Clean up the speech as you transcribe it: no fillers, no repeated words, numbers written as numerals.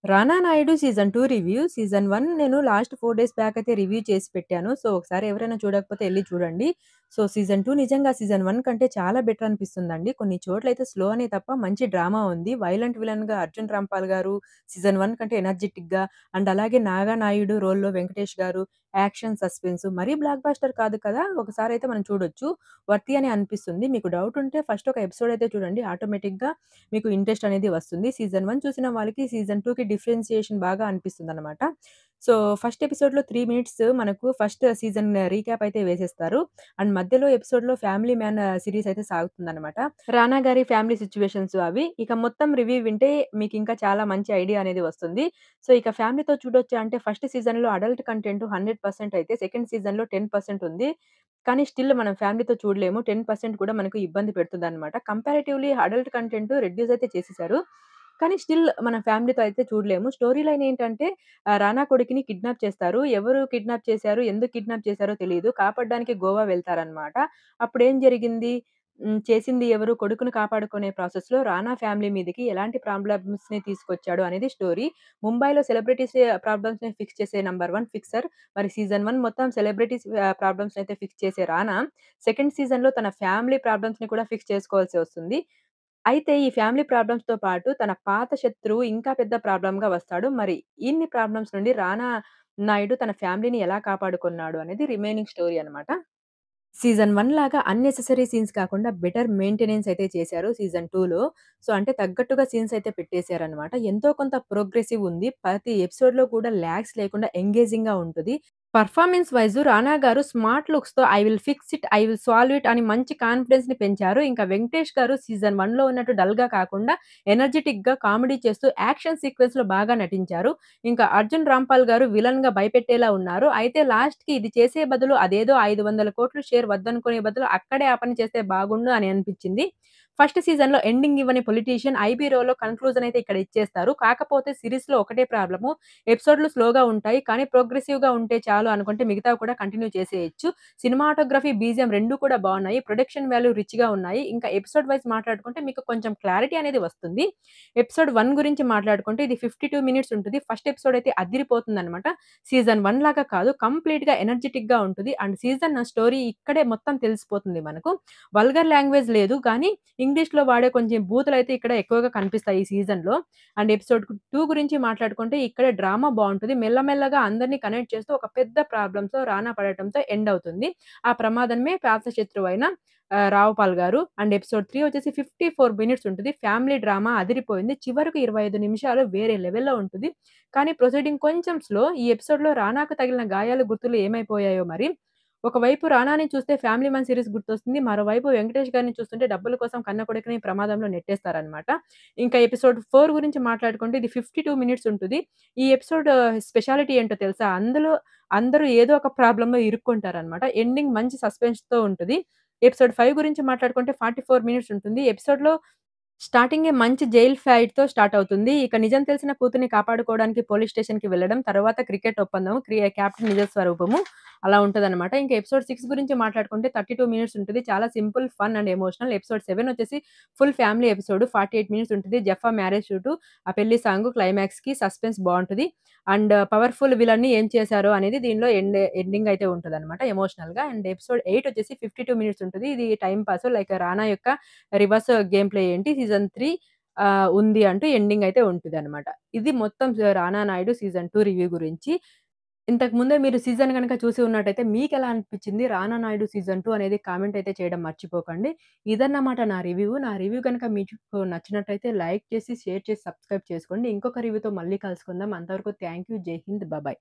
'రానా Naidu' season 2 review. Season 1 నేను last 4 days back అయితే review చేసి పెట్టాను. సో, ఒకసారి ఎవరైనా చూడకపోతే ఎళ్లి చూడండి. సో, సీజన్ 2 నిజంగా సీజన్ 1 కంటే చాలా బెటర్ అనిపిస్తుందండి. కొన్ని చోట్లయితే స్లో అనే తప్ప మంచి డ్రామా ఉంది. వైలెంట్ విలన్‌గా 'అర్జున్ రాంపాల్' గారు సీజన్ 1 కంటే ఎనర్జిటిక్‌గా అండ్ అలాగే 'నాగా నాయుడు' రోల్‌లో 'వెంకటేష్' గారు యాక్షన్, సస్పెన్స్ మరీ బ్లాక్ బస్టర్ కాదు కదా! ఒకసారైతే మనం చూడొచ్చు. వర్తీ అనే అనిపిస్తుంది. మీకు డౌట్ ఉంటే ఫస్ట్ ఒక ఎపిసోడ్ అయితే చూడండి. ఆటోమేటిక్‌గా మీకు ఇంట్రెస్ట్ అనేది వస్తుంది. సీజన్ 1 చూసిన వాళ్ళకి సీజన్ 2కి డిఫరెన్షియేషన్ బాగా అనిపిస్తుందనమాట. సో, ఫస్ట్ ఎపిసోడ్‌లో 3 మినిట్స్ మనకు ఫస్ట్ సీజన్ రీక్యాప్ అయితే వేసేస్తారు. అండ్ మధ్యలో ఎపిసోడ్‌లో ఫ్యామిలీ మ్యాన్ సీరీస్ అయితే సాగుతుందనమాట. రానా గారి ఫ్యామిలీ సిట్యుయేషన్స్ అవి. ఇక మొత్తం రివ్యూ వింటే మీకింకా చాలా మంచి ఐడియా అనేది వస్తుంది. సో, ఇక ఫ్యామిలీతో చూడొచ్చా అంటే ఫస్ట్ సీజన్‌లో అడల్ట్ కంటెంట్ 100% అయితే సెకండ్ సీజన్‌లో 10% ఉంది. కానీ స్టిల్ మనం ఫ్యామిలీతో చూడలేము. 10% కూడా మనకు ఇబ్బంది పెడుతుందనమాట. కంపారేటివ్‌లీ అడల్ట్ కంటెంట్ రెడ్యూస్ అయితే చేసేసారు. కానీ స్టిల్ మనం ఫ్యామిలీతో అయితే చూడలేము. స్టోరీ లైన్ ఏంటంటే రానా కొడుకుని కిడ్నాప్ చేస్తారు. ఎవరు కిడ్నాప్ చేశారు? ఎందుకు కిడ్నాప్ చేశారో తెలీదు. కాపాడడానికి గోవా వెళ్తారనమాట. అప్పుడేం జరిగింది? చేసింది ఎవరు? కొడుకుని కాపాడుకునే ప్రాసెస్‌లో రానా ఫ్యామిలీ మీదకి ఎలాంటి ప్రాబ్లమ్స్‌ని తీసుకొచ్చాడు అనేది స్టోరీ. ముంబైలో సెలబ్రిటీస్ ప్రాబ్లమ్స్‌ని ఫిక్స్ చేసే నంబర్ 1 ఫిక్సర్. మరి సీజన్ 1 మొత్తం సెలబ్రిటీస్ ప్రాబ్లమ్స్‌నయితే ఫిక్స్ చేసే రానా, సెకండ్ సీజన్‌లో తన ఫ్యామిలీ ప్రాబ్లమ్స్‌ని కూడా ఫిక్స్ చేసుకోవాల్సి వస్తుంది. అయితే ఈ ఫ్యామిలీ ప్రాబ్లమ్స్‌తో పాటు తన పాత శత్రువు ఇంకా పెద్ద ప్రాబ్లమ్‌గా వస్తాడు. మరి ఇన్ని ప్రాబ్లమ్స్ నుండి రానా నాయుడు తన ఫ్యామిలీని ఎలా కాపాడుకున్నాడు అనేది రిమైనింగ్ స్టోరీ అన్నమాట. సీజన్ 1 లాగా అన్నెసెసరీ సీన్స్ కాకుండా బెటర్ మెయింటెనెన్స్ అయితే చేశారు సీజన్ 2లో. సో, అంటే తగ్గట్టుగా సీన్స్ అయితే పెట్టేసారనమాట. ఎంతో కొంత ప్రోగ్రెసివ్ ఉంది. ప్రతి ఎపిసోడ్‌లో కూడా లాగ్స్ లేకుండా ఎంగేజింగ్‌గా ఉంటది. పర్ఫార్మెన్స్ వైస్ 'రానా' గారు స్మార్ట్ లుక్స్‌తో 'I will fix it. I will solve it' అని మంచి కాన్ఫిడెన్స్‌ని పెంచారు. ఇంకా 'వెంకటేష్' గారు సీజన్ 1లో ఉన్నట్టు డల్‌గా కాకుండా ఎనర్జిటిక్‌గా కామెడీ చేస్తూ యాక్షన్ సీక్వెన్స్‌లో బాగా నటించారు. ఇంకా 'అర్జున్ రాంపాల్' గారు విలన్‌గా భయపెట్టేలా ఉన్నారు. అయితే లాస్ట్‌కి ఇది చేసే బదులు అదేదో 500,00,00,000 షేర్ వద్దనుకునే బదులు అక్కడే ఆ పని చేస్తే బాగుండు అని అనిపించింది. ఫస్ట్ సీజన్‌లో ఎండింగ్ ఇవ్వని పొలిటీషియన్ ఐబీరోలో కన్క్లూజన్ అయితే ఇక్కడ ఇచ్చేస్తారు. కాకపోతే సీరీస్‌లో ఒకటే ప్రాబ్లము ఎపిసోడ్‌లు స్లోగా ఉంటాయి. కానీ ప్రోగ్రెసివ్‌గా ఉంటే చాలు అనుకుంటే మిగతావి కూడా కంటిన్యూ చేసేయొచ్చు. సినిమాటోగ్రఫీ, బీజీఎం 2 కూడా బావున్నాయి. ప్రొడక్షన్ వాల్యూ రిచ్‌గా ఉన్నాయి. ఇంకా ఎపిసోడ్ వైస్ మాట్లాడుకుంటే మీకు కొంచెం క్లారిటీ అనేది వస్తుంది. ఎపిసోడ్ 1 గురించి మాట్లాడుకుంటే ఇది 52 మినిట్స్ ఉంటది. ఫస్ట్ ఎపిసోడ్ అయితే అదిరిపోతుందనమాట. సీజన్ 1 లాగా కాదు కంప్లీట్‌గా ఎనర్జిటిక్‌గా ఉంటది. అండ్ సీజన్ స్టోరీ ఇక్కడే మొత్తం తెలిసిపోతుంది మనకు. వల్గర్ లాంగ్వేజ్ లేదు. కానీ ఇంగ్లీష్‌లో వాడే కొంచెం బూతులైతే ఇక్కడ ఎక్కువగా కనిపిస్తాయి ఈ సీజన్‌లో. అండ్ ఎపిసోడ్ 2 గురించి మాట్లాడుకుంటే ఇక్కడ డ్రామా బావుంటది. మెల్లమెల్లగా అందరిని కనెక్ట్ చేస్తూ ఒక పెద్ద ప్రాబ్లమ్స్‌తో రానా పడటంతో ఎండ్ అవుతుంది. ఆ ప్రమాదమే పాత శత్రువైన రావుపాల్ గారు. అండ్ ఎపిసోడ్ 3 వచ్చేసి 54 మినిట్స్ ఉంటది. ఫ్యామిలీ డ్రామా అదిరిపోయింది. చివరకు 25 నిమిషాలు వేరే లెవెల్‌లో ఉంటది. కానీ ప్రొసీడింగ్ కొంచెం స్లో. ఈ ఎపిసోడ్‌లో రానాకు తగిలిన గాయాలు గుర్తులు ఏమైపోయాయో మరి. ఒకవైపు రానాని చూస్తే ఫ్యామిలీ మ్యాన్ సీరీస్ గుర్తొస్తుంది. మరోవైపు వెంకటేష్ గారిని చూస్తుంటే డబ్బుల కోసం కన్న కొడుకుని ప్రమాదంలో నెట్టేస్తారనమాట. ఇంకా ఎపిసోడ్ 4 గురించి మాట్లాడుకుంటే ఇది 52 మినిట్స్ ఉంటది. ఈ ఎపిసోడ్ స్పెషాలిటీ ఏంటో తెలుసా? అందులో అందరూ ఏదో ఒక ప్రాబ్లమ్‌లో ఇరుక్కుంటారనమాట. ఎండింగ్ మంచి సస్పెన్స్‌తో ఉంటది. ఎపిసోడ్ 5 గురించి మాట్లాడుకుంటే 44 మినిట్స్ ఉంటుంది. ఎపిసోడ్‌లో స్టార్టింగే మంచి జైల్ ఫైట్‌తో స్టార్ట్ అవుతుంది. ఇక నిజం తెలిసిన కూతుర్ని కాపాడుకోవడానికి పోలీస్ స్టేషన్‌కి వెళ్ళడం, తర్వాత క్రికెట్ ఒప్పందం, కెప్టెన్ నిజ స్వరూపము అలా ఉంటదనమాట. ఇంక ఎపిసోడ్ 6 గురించి మాట్లాడుకుంటే 32 మినిట్స్ ఉంటది. చాలా simple, fun and emotional. Episode 7 వచ్చేసి ఫుల్ ఫ్యామిలీ ఎపిసోడ్ 48 మినిట్స్ ఉంటది. జఫా మ్యారేజ్ షూటు, ఆ పెళ్లి సాంగు, క్లైమాక్స్‌కి సస్పెన్స్ బావుంటది. అండ్ పవర్‌ఫుల్ విలన్ని ఏం చేశారో అనేది దీనిలో ఎండింగ్ అయితే ఉంటదనమాట ఎమోషనల్‌గా. అండ్ ఎపిసోడ్ 8 వచ్చేసి 52 మినిట్స్ ఉంటది. ఇది టైమ్ పాస్ లైక్ రానా యొక్క రివర్స్ గేమ్ ప్లే ఏంటి సీజన్ 3 ఉంది అంటూ ఎండింగ్ అయితే ఉంటదనమాట. ఇది మొత్తం 'రానా నాయుడు' సీజన్ 2 రివ్యూ గురించి. ఇంతకు ముందే మీరు సీజన్ గనక చూసి ఉన్నట్టయితే మీకెలా అనిపించింది 'రానా నాయుడు' సీజన్ 2 అనేది కామెంట్ అయితే చేయడం మర్చిపోకండి. ఇదన్నమాట నా రివ్యూ. నా రివ్యూ గనక మీకు నచ్చినట్టయితే లైక్ చేసి, షేర్ చేసి, సబ్స్క్రైబ్ చేసుకోండి. ఇంకొక రివ్యూతో మళ్ళీ కలుసుకుందాం. అంతవరకు థాంక్ యూ. జై హింద్. బాయ్.